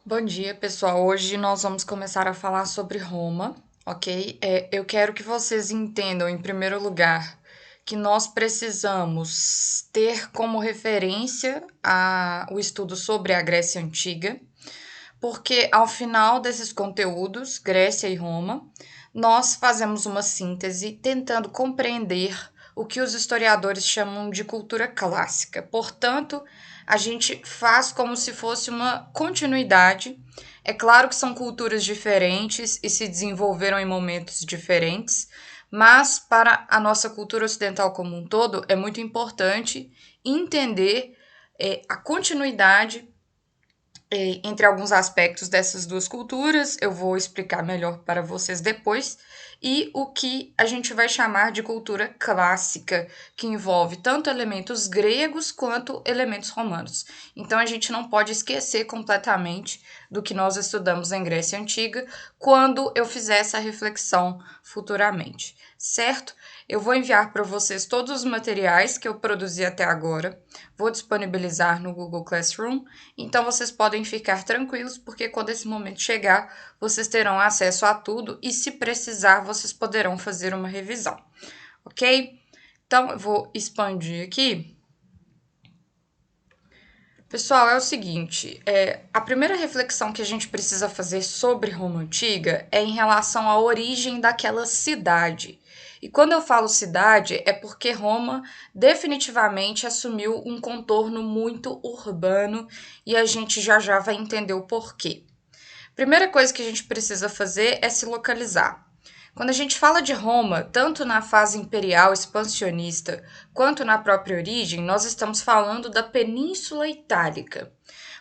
Bom dia, pessoal. Hoje nós vamos começar a falar sobre Roma, ok? Eu quero que vocês entendam, em primeiro lugar, que nós precisamos ter como referência o estudo sobre a Grécia Antiga, porque ao final desses conteúdos, Grécia e Roma, nós fazemos uma síntese tentando compreender o que os historiadores chamam de cultura clássica. Portanto, a gente faz como se fosse uma continuidade. É claro que são culturas diferentes e se desenvolveram em momentos diferentes, mas para a nossa cultura ocidental como um todo é muito importante entender a continuidade entre alguns aspectos dessas duas culturas, eu vou explicar melhor para vocês depois, e o que a gente vai chamar de cultura clássica, que envolve tanto elementos gregos quanto elementos romanos. Então a gente não pode esquecer completamente do que nós estudamos em Grécia Antiga quando eu fizer essa reflexão futuramente, certo? Eu vou enviar para vocês todos os materiais que eu produzi até agora, vou disponibilizar no Google Classroom, então vocês podem ficar tranquilos, porque quando esse momento chegar, vocês terão acesso a tudo e, se precisar, vocês poderão fazer uma revisão, ok? Então, eu vou expandir aqui. Pessoal, é o seguinte, a primeira reflexão que a gente precisa fazer sobre Roma Antiga é em relação à origem daquela cidade. E quando eu falo cidade, é porque Roma definitivamente assumiu um contorno muito urbano e a gente já vai entender o porquê. Primeira coisa que a gente precisa fazer é se localizar. Quando a gente fala de Roma, tanto na fase imperial expansionista quanto na própria origem, nós estamos falando da Península Itálica.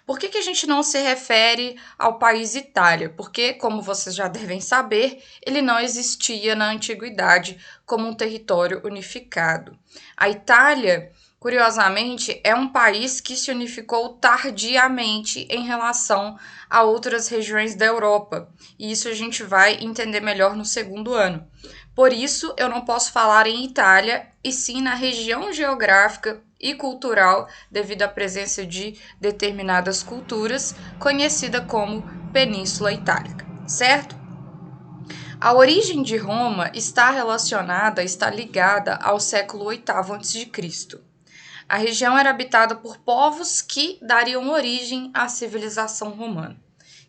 Por que a gente não se refere ao país Itália? Porque, como vocês já devem saber, ele não existia na antiguidade como um território unificado. A Itália, curiosamente, é um país que se unificou tardiamente em relação a outras regiões da Europa. E isso a gente vai entender melhor no segundo ano. Por isso, eu não posso falar em Itália, e sim na região geográfica e cultural, devido à presença de determinadas culturas, conhecida como Península Itálica, certo? A origem de Roma está relacionada, está ligada ao século VIII a.C. A região era habitada por povos que dariam origem à civilização romana.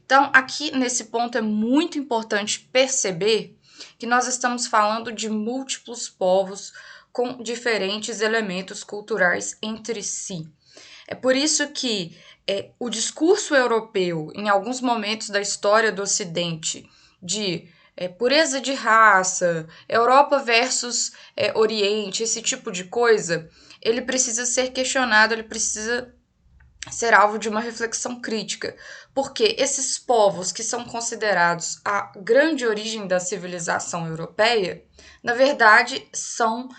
Então, aqui nesse ponto é muito importante perceber que nós estamos falando de múltiplos povos com diferentes elementos culturais entre si. É por isso que o discurso europeu, em alguns momentos da história do Ocidente, de pureza de raça, Europa versus Oriente, esse tipo de coisa, ele precisa ser questionado, ele precisa ser alvo de uma reflexão crítica, porque esses povos que são considerados a grande origem da civilização europeia, na verdade, são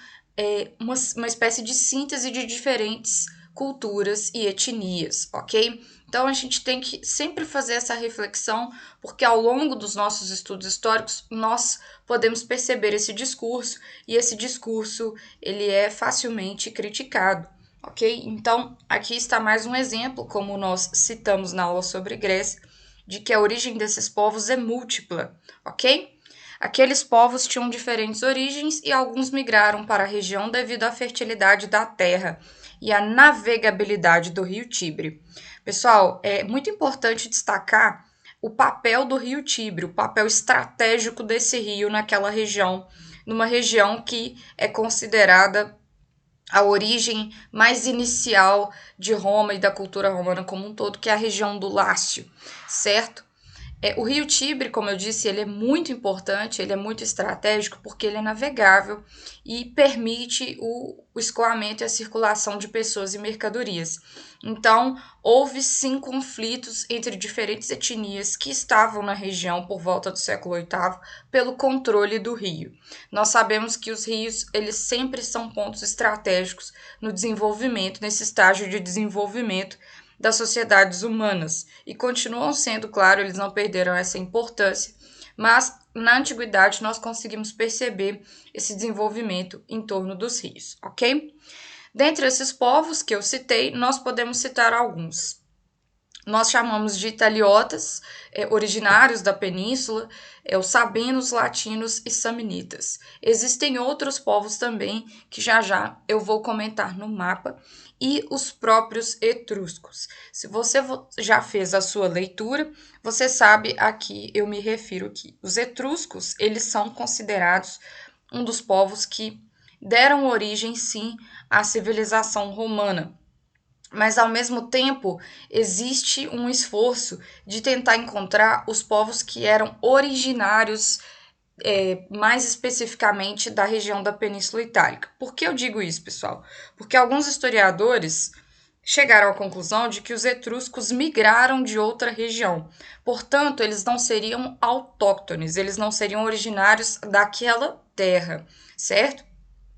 uma espécie de síntese de diferentes culturas e etnias, ok? Então a gente tem que sempre fazer essa reflexão, porque ao longo dos nossos estudos históricos nós podemos perceber esse discurso, e esse discurso ele é facilmente criticado. Ok? Então, aqui está mais um exemplo, como nós citamos na aula sobre Grécia, de que a origem desses povos é múltipla, ok? Aqueles povos tinham diferentes origens e alguns migraram para a região devido à fertilidade da terra e à navegabilidade do rio Tibre. Pessoal, é muito importante destacar o papel do rio Tibre, o papel estratégico desse rio naquela região, numa região que é considerada a origem mais inicial de Roma e da cultura romana como um todo, que é a região do Lácio, certo? O rio Tibre, como eu disse, ele é muito importante, ele é muito estratégico porque ele é navegável e permite o escoamento e a circulação de pessoas e mercadorias. Então, houve sim conflitos entre diferentes etnias que estavam na região por volta do século VIII pelo controle do rio. Nós sabemos que os rios, eles sempre são pontos estratégicos no desenvolvimento, nesse estágio de desenvolvimento das sociedades humanas, e continuam sendo, claro, eles não perderam essa importância, mas na antiguidade nós conseguimos perceber esse desenvolvimento em torno dos rios, ok? Dentre esses povos que eu citei, nós podemos citar alguns. nós chamamos de italiotas, originários da península, os sabenos, latinos e samnitas. Existem outros povos também, que já já eu vou comentar no mapa, e os próprios etruscos. Se você já fez a sua leitura, você sabe a que eu me refiro aqui. Os etruscos, eles são considerados um dos povos que deram origem, sim, à civilização romana. Mas, ao mesmo tempo, existe um esforço de tentar encontrar os povos que eram originários, mais especificamente, da região da Península Itálica. Por que eu digo isso, pessoal? Porque alguns historiadores chegaram à conclusão de que os etruscos migraram de outra região. Portanto, eles não seriam autóctones, eles não seriam originários daquela terra, certo?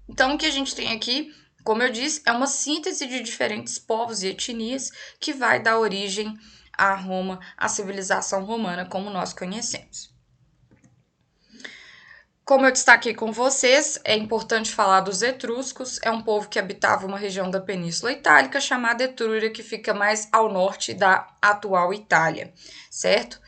Então, o que a gente tem aqui, como eu disse, é uma síntese de diferentes povos e etnias que vai dar origem a Roma, à civilização romana como nós conhecemos. Como eu destaquei com vocês, é importante falar dos etruscos. É um povo que habitava uma região da Península Itálica chamada Etrúria, que fica mais ao norte da atual Itália, certo?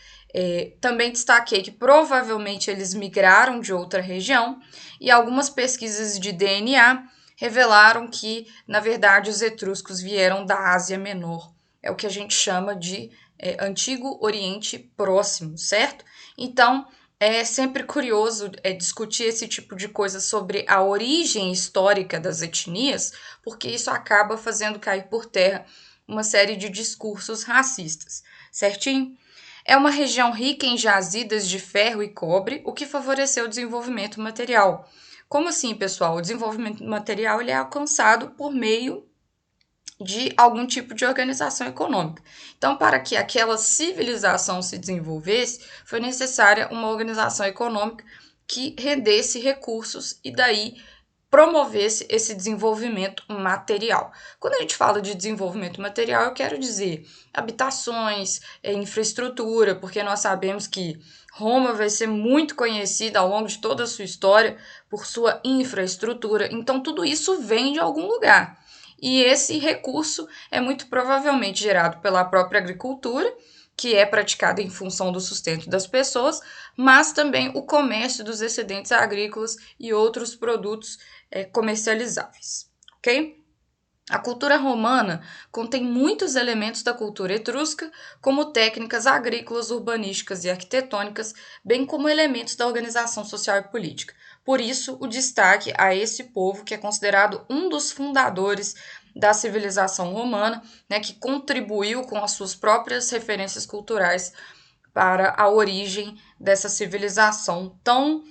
Também destaquei que provavelmente eles migraram de outra região e algumas pesquisas de DNA revelaram que, na verdade, os etruscos vieram da Ásia Menor. É o que a gente chama de Antigo Oriente Próximo, certo? Então, é sempre curioso discutir esse tipo de coisa sobre a origem histórica das etnias, porque isso acaba fazendo cair por terra uma série de discursos racistas, certinho? É uma região rica em jazidas de ferro e cobre, o que favoreceu o desenvolvimento material. Como assim, pessoal? O desenvolvimento material ele é alcançado por meio de algum tipo de organização econômica. Então, para que aquela civilização se desenvolvesse, foi necessária uma organização econômica que rendesse recursos e daí promovesse esse desenvolvimento material. Quando a gente fala de desenvolvimento material, eu quero dizer habitações, infraestrutura, porque nós sabemos que Roma vai ser muito conhecida ao longo de toda a sua história por sua infraestrutura, então tudo isso vem de algum lugar. E esse recurso é muito provavelmente gerado pela própria agricultura, que é praticada em função do sustento das pessoas, mas também o comércio dos excedentes agrícolas e outros produtos comercializáveis, ok? A cultura romana contém muitos elementos da cultura etrusca, como técnicas agrícolas, urbanísticas e arquitetônicas, bem como elementos da organização social e política. Por isso, o destaque a esse povo, que é considerado um dos fundadores da civilização romana, né, que contribuiu com as suas próprias referências culturais para a origem dessa civilização tão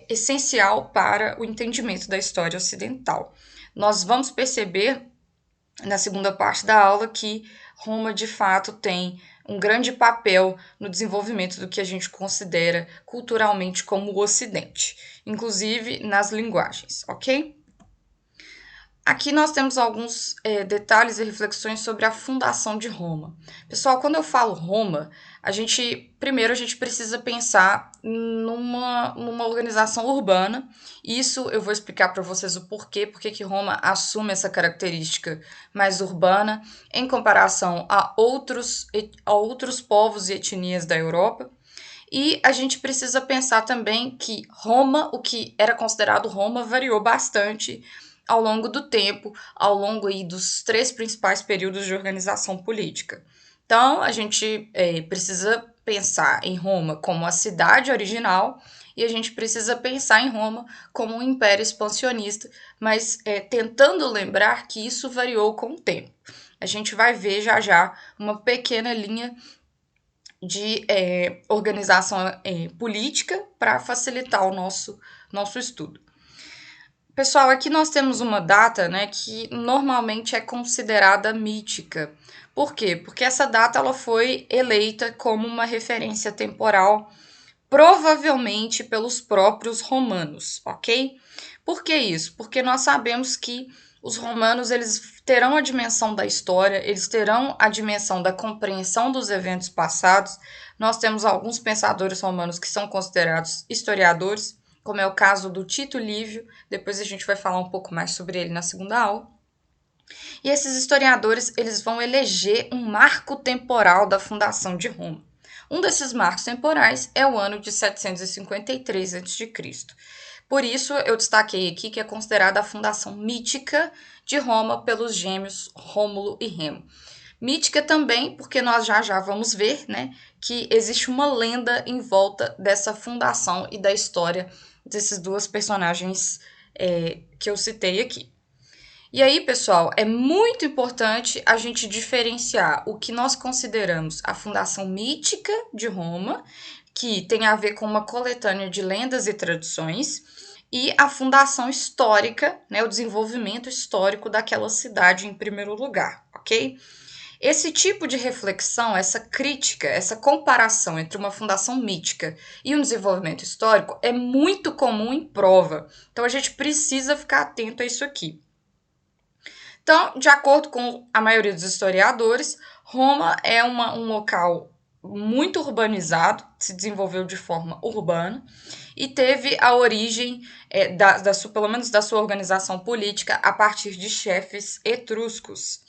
essencial para o entendimento da história ocidental. Nós vamos perceber na segunda parte da aula que Roma de fato tem um grande papel no desenvolvimento do que a gente considera culturalmente como o Ocidente, inclusive nas linguagens, ok? Aqui nós temos alguns detalhes e reflexões sobre a fundação de Roma. Pessoal, quando eu falo Roma, primeiro a gente precisa pensar numa organização urbana. Isso eu vou explicar para vocês o porquê, porque que Roma assume essa característica mais urbana em comparação a outros povos e etnias da Europa. E a gente precisa pensar também que Roma, o que era considerado Roma, variou bastante ao longo do tempo, ao longo aí dos 3 principais períodos de organização política. Então, a gente precisa pensar em Roma como a cidade original e a gente precisa pensar em Roma como um império expansionista, mas tentando lembrar que isso variou com o tempo. A gente vai ver já já uma pequena linha de organização política para facilitar o nosso estudo. Pessoal, aqui nós temos uma data, né, que normalmente é considerada mítica. Por quê? Porque essa data ela foi eleita como uma referência temporal, provavelmente pelos próprios romanos, ok? Por que isso? Porque nós sabemos que os romanos eles terão a dimensão da história, eles terão a dimensão da compreensão dos eventos passados. Nós temos alguns pensadores romanos que são considerados historiadores, como é o caso do Tito Livio, depois a gente vai falar um pouco mais sobre ele na segunda aula. E esses historiadores, eles vão eleger um marco temporal da fundação de Roma. Um desses marcos temporais é o ano de 753 a.C. Por isso, eu destaquei aqui que é considerada a fundação mítica de Roma pelos gêmeos Rômulo e Remo. Mítica também, porque nós já vamos ver, né, que existe uma lenda em volta dessa fundação e da história desses dois personagens que eu citei aqui. E aí, pessoal, é muito importante a gente diferenciar o que nós consideramos a fundação mítica de Roma, que tem a ver com uma coletânea de lendas e tradições, e a fundação histórica, né, o desenvolvimento histórico daquela cidade em primeiro lugar, ok? Esse tipo de reflexão, essa crítica, essa comparação entre uma fundação mítica e um desenvolvimento histórico é muito comum em prova. Então a gente precisa ficar atento a isso aqui. Então, de acordo com a maioria dos historiadores, Roma é um local muito urbanizado, se desenvolveu de forma urbana e teve a origem, pelo menos da sua organização política, a partir de chefes etruscos.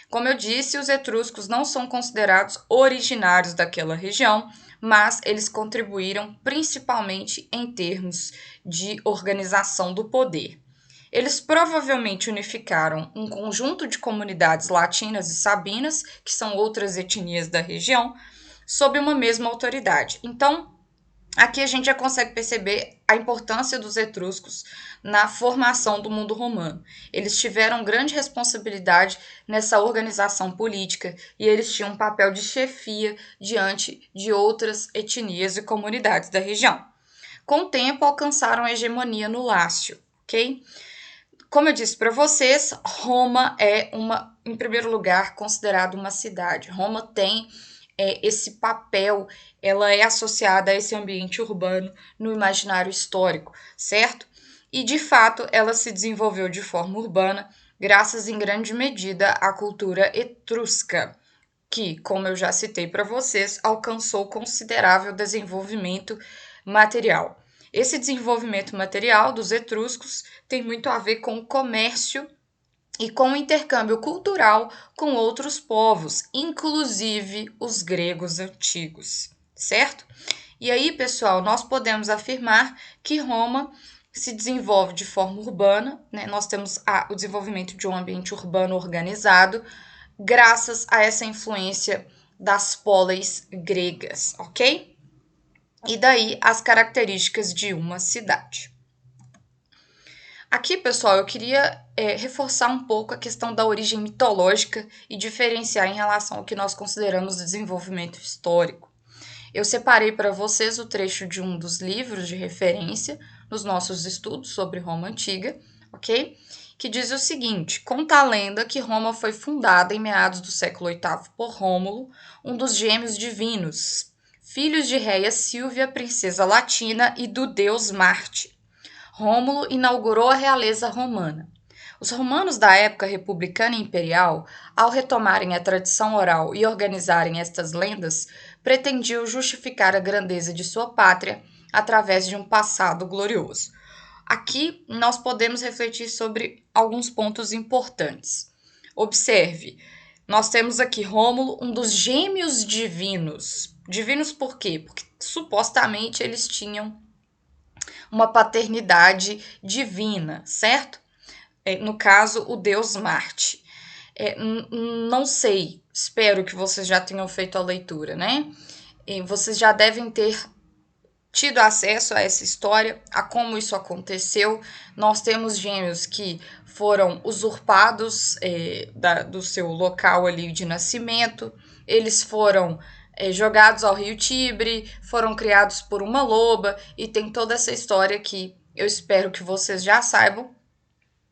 Como eu disse, os etruscos não são considerados originários daquela região, mas eles contribuíram principalmente em termos de organização do poder. Eles provavelmente unificaram um conjunto de comunidades latinas e sabinas, que são outras etnias da região, sob uma mesma autoridade. Então, aqui a gente já consegue perceber a importância dos etruscos na formação do mundo romano. Eles tiveram grande responsabilidade nessa organização política e eles tinham um papel de chefia diante de outras etnias e comunidades da região. Com o tempo, alcançaram a hegemonia no Lácio, ok? Como eu disse para vocês, Roma é em primeiro lugar, considerada uma cidade. Roma tem esse papel, ela é associada a esse ambiente urbano no imaginário histórico, certo? E, de fato, ela se desenvolveu de forma urbana, graças em grande medida à cultura etrusca, que, como eu já citei para vocês, alcançou considerável desenvolvimento material. Esse desenvolvimento material dos etruscos tem muito a ver com o comércio e com o intercâmbio cultural com outros povos, inclusive os gregos antigos, certo? E aí, pessoal, nós podemos afirmar que Roma se desenvolve de forma urbana, né? Nós temos o desenvolvimento de um ambiente urbano organizado, graças a essa influência das polis gregas, ok? E daí as características de uma cidade. Aqui, pessoal, eu queria reforçar um pouco a questão da origem mitológica e diferenciar em relação ao que nós consideramos desenvolvimento histórico. Eu separei para vocês o trecho de um dos livros de referência nos nossos estudos sobre Roma Antiga, ok? Que diz o seguinte: conta a lenda que Roma foi fundada em meados do século VIII por Rômulo, um dos gêmeos divinos, filhos de Réia Sílvia, princesa latina, e do deus Marte. Rômulo inaugurou a realeza romana. Os romanos da época republicana e imperial, ao retomarem a tradição oral e organizarem estas lendas, pretendiam justificar a grandeza de sua pátria através de um passado glorioso. Aqui nós podemos refletir sobre alguns pontos importantes. Observe, nós temos aqui Rômulo, um dos gêmeos divinos. Divinos por quê? Porque supostamente eles tinham uma paternidade divina, certo? No caso, o deus Marte. Não sei, espero que vocês já tenham feito a leitura, né? Vocês já devem ter tido acesso a essa história, a como isso aconteceu. Nós temos gêmeos que foram usurpados do seu local ali de nascimento, eles foram jogados ao rio Tibre, foram criados por uma loba, e tem toda essa história que eu espero que vocês já saibam.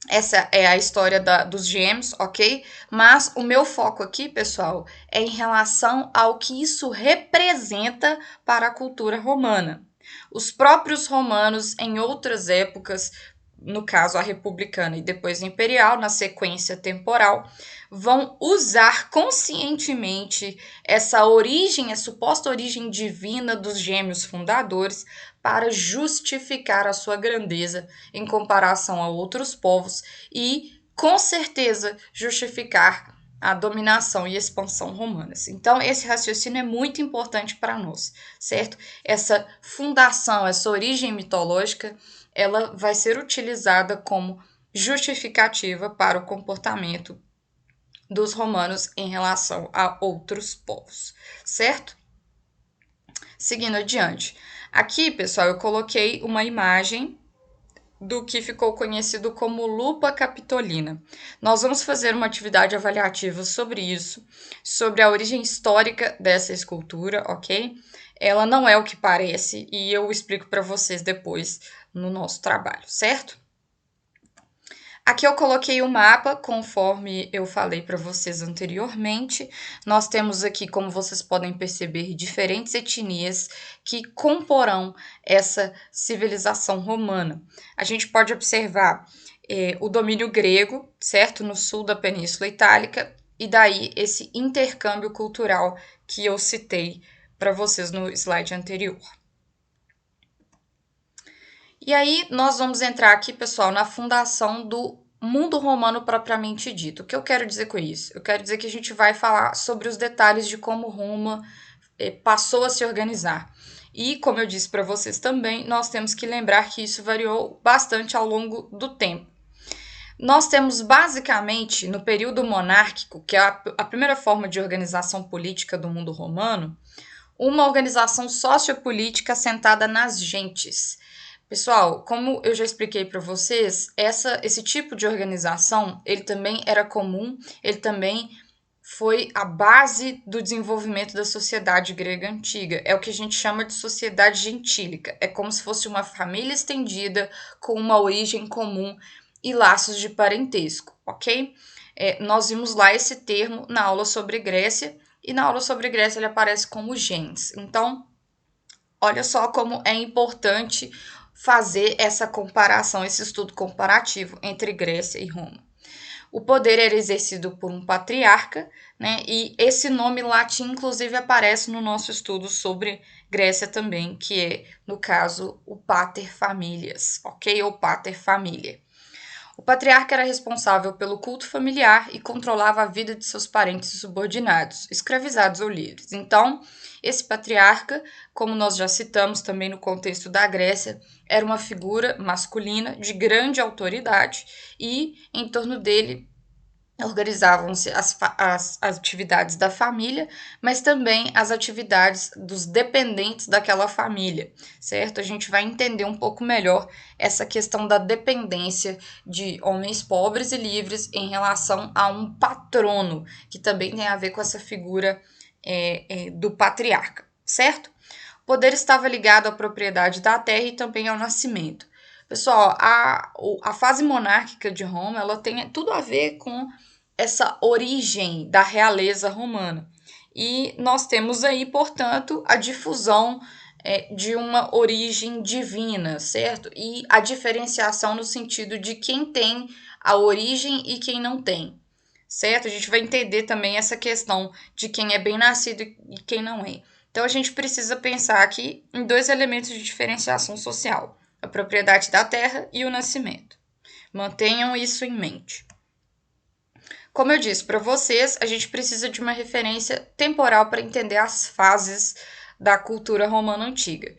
Essa é a história dos gêmeos, ok? Mas o meu foco aqui, pessoal, é em relação ao que isso representa para a cultura romana. Os próprios romanos, em outras épocas, no caso a republicana e depois a imperial, na sequência temporal, vão usar conscientemente essa origem, a suposta origem divina dos gêmeos fundadores, para justificar a sua grandeza em comparação a outros povos e com certeza justificar a dominação e expansão romanas. Então, esse raciocínio é muito importante para nós, certo? Essa fundação, essa origem mitológica, ela vai ser utilizada como justificativa para o comportamento dos romanos em relação a outros povos, certo? Seguindo adiante. Aqui, pessoal, eu coloquei uma imagem do que ficou conhecido como lupa capitolina. Nós vamos fazer uma atividade avaliativa sobre isso, sobre a origem histórica dessa escultura, ok? Ela não é o que parece e eu explico para vocês depois no nosso trabalho, certo? Aqui eu coloquei o mapa, conforme eu falei para vocês anteriormente. Nós temos aqui, como vocês podem perceber, diferentes etnias que comporão essa civilização romana. A gente pode observar o domínio grego, certo? No sul da Península Itálica, e daí esse intercâmbio cultural que eu citei para vocês no slide anterior. E aí, nós vamos entrar aqui, pessoal, na fundação do mundo romano propriamente dito. O que eu quero dizer com isso? Eu quero dizer que a gente vai falar sobre os detalhes de como Roma passou a se organizar. E, como eu disse para vocês também, nós temos que lembrar que isso variou bastante ao longo do tempo. Nós temos basicamente, no período monárquico, que é a primeira forma de organização política do mundo romano, uma organização sociopolítica assentada nas gentes. Pessoal, como eu já expliquei para vocês, esse tipo de organização, ele também era comum, ele também foi a base do desenvolvimento da sociedade grega antiga. É o que a gente chama de sociedade gentílica. É como se fosse uma família estendida com uma origem comum e laços de parentesco, ok? Nós vimos lá esse termo na aula sobre Grécia, e na aula sobre Grécia ele aparece como gens. Então, olha só como é importante fazer essa comparação, esse estudo comparativo entre Grécia e Roma. O poder era exercido por um patriarca, né? E esse nome latim, inclusive, aparece no nosso estudo sobre Grécia também, que é, no caso, o pater familias, ok? Ou pater familia. O patriarca era responsável pelo culto familiar e controlava a vida de seus parentes subordinados, escravizados ou livres. Então, esse patriarca, como nós já citamos também no contexto da Grécia, era uma figura masculina de grande autoridade e, em torno dele, organizavam-se as atividades da família, mas também as atividades dos dependentes daquela família, certo? A gente vai entender um pouco melhor essa questão da dependência de homens pobres e livres em relação a um patrono, que também tem a ver com essa figura do patriarca, certo? O poder estava ligado à propriedade da terra e também ao nascimento. Pessoal, a fase monárquica de Roma, ela tem tudo a ver com essa origem da realeza romana. E nós temos aí, portanto, a difusão de uma origem divina, certo? E a diferenciação no sentido de quem tem a origem e quem não tem, certo? A gente vai entender também essa questão de quem é bem nascido e quem não é. Então, a gente precisa pensar aqui em dois elementos de diferenciação social: a propriedade da terra e o nascimento. Mantenham isso em mente. Como eu disse para vocês, a gente precisa de uma referência temporal para entender as fases da cultura romana antiga.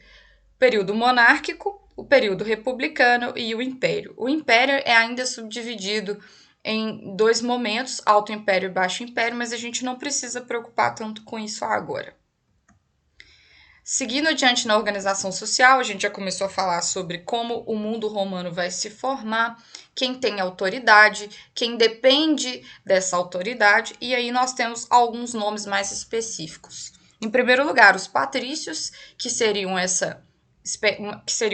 O período monárquico, o período republicano e o império. O império é ainda subdividido em dois momentos, Alto Império e Baixo Império, mas a gente não precisa preocupar tanto com isso agora. Seguindo adiante na organização social, a gente já começou a falar sobre como o mundo romano vai se formar, quem tem autoridade, quem depende dessa autoridade, e aí nós temos alguns nomes mais específicos. Em primeiro lugar, os patrícios, que seriam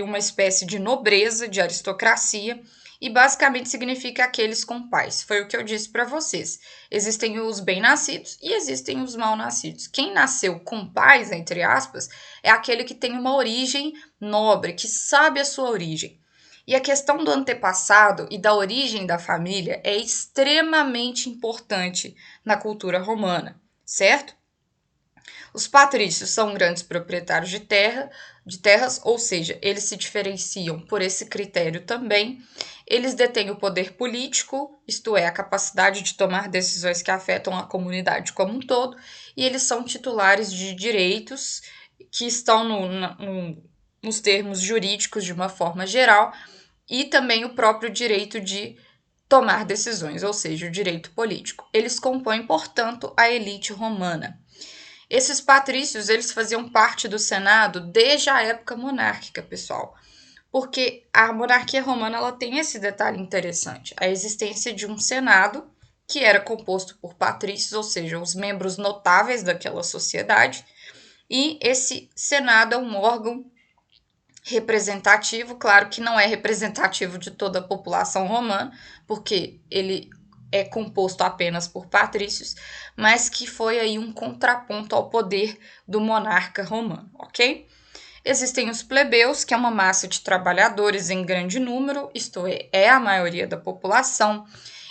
uma espécie de nobreza, de aristocracia, e basicamente significa aqueles com pais. Foi o que eu disse para vocês. Existem os bem-nascidos e existem os mal-nascidos. Quem nasceu com pais, entre aspas, é aquele que tem uma origem nobre, que sabe a sua origem. E a questão do antepassado e da origem da família é extremamente importante na cultura romana, certo? Os patrícios são grandes proprietários de terras, ou seja, eles se diferenciam por esse critério também. Eles detêm o poder político, isto é, a capacidade de tomar decisões que afetam a comunidade como um todo, e eles são titulares de direitos que estão nos termos jurídicos de uma forma geral, e também o próprio direito de tomar decisões, ou seja, o direito político. Eles compõem, portanto, a elite romana. Esses patrícios, eles faziam parte do Senado desde a época monárquica, pessoal. Porque a monarquia romana ela tem esse detalhe interessante, a existência de um Senado que era composto por patrícios, ou seja, os membros notáveis daquela sociedade, e esse Senado é um órgão representativo, claro que não é representativo de toda a população romana, porque ele é composto apenas por patrícios, mas que foi aí um contraponto ao poder do monarca romano, ok? Existem os plebeus, que é uma massa de trabalhadores em grande número, isto é a maioria da população.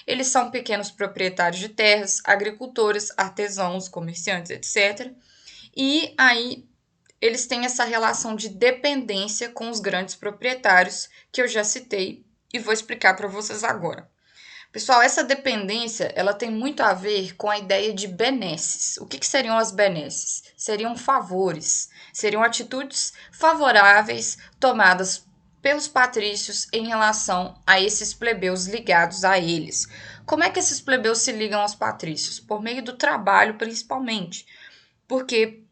Eles são pequenos proprietários de terras, agricultores, artesãos, comerciantes, etc. E aí eles têm essa relação de dependência com os grandes proprietários que eu já citei e vou explicar para vocês agora. Pessoal, essa dependência ela tem muito a ver com a ideia de benesses. O que seriam as benesses? Seriam favores, seriam atitudes favoráveis tomadas pelos patrícios em relação a esses plebeus ligados a eles. Como é que esses plebeus se ligam aos patrícios? Por meio do trabalho, principalmente. Porque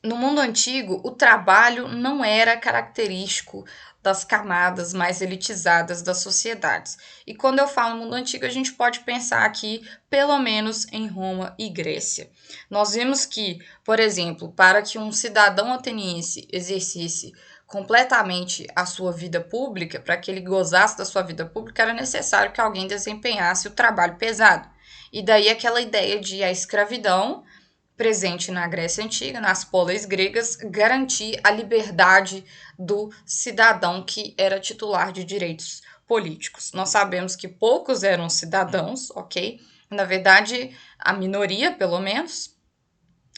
no mundo antigo, o trabalho não era característico das camadas mais elitizadas das sociedades. E quando eu falo mundo antigo, a gente pode pensar aqui, pelo menos em Roma e Grécia. Nós vimos que, por exemplo, para que um cidadão ateniense exercesse completamente a sua vida pública, para que ele gozasse da sua vida pública, era necessário que alguém desempenhasse o trabalho pesado. E daí aquela ideia de a escravidão presente na Grécia Antiga, nas polis gregas, garantir a liberdade do cidadão que era titular de direitos políticos. Nós sabemos que poucos eram cidadãos, ok? Na verdade, a minoria, pelo menos.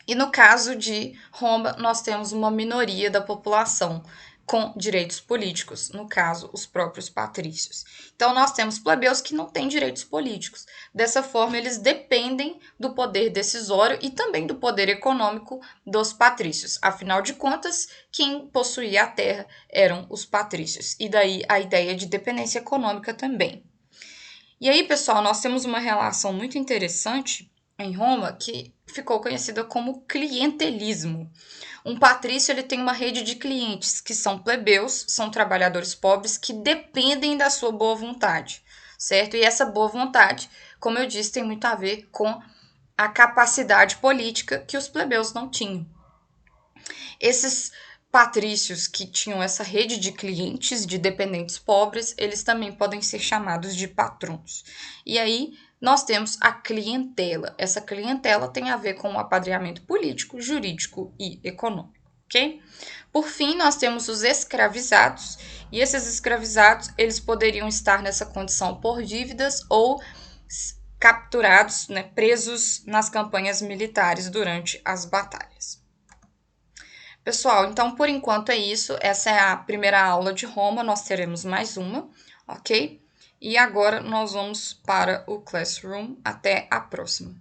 E no caso de Roma, nós temos uma minoria da população com direitos políticos, no caso, os próprios patrícios. Então, nós temos plebeus que não têm direitos políticos. Dessa forma, eles dependem do poder decisório e também do poder econômico dos patrícios. Afinal de contas, quem possuía a terra eram os patrícios. E daí a ideia de dependência econômica também. E aí, pessoal, nós temos uma relação muito interessante em Roma que ficou conhecida como clientelismo. Um patrício ele tem uma rede de clientes que são plebeus, são trabalhadores pobres que dependem da sua boa vontade, certo? E essa boa vontade, como eu disse, tem muito a ver com a capacidade política que os plebeus não tinham. Esses patrícios que tinham essa rede de clientes, de dependentes pobres, eles também podem ser chamados de patrões. E aí nós temos a clientela. Essa clientela tem a ver com o apadrinhamento político, jurídico e econômico, ok? Por fim, nós temos os escravizados, e esses escravizados, eles poderiam estar nessa condição por dívidas ou capturados, né, presos nas campanhas militares durante as batalhas. Pessoal, então por enquanto é isso. Essa é a primeira aula de Roma, nós teremos mais uma, ok? E agora nós vamos para o Classroom. Até a próxima.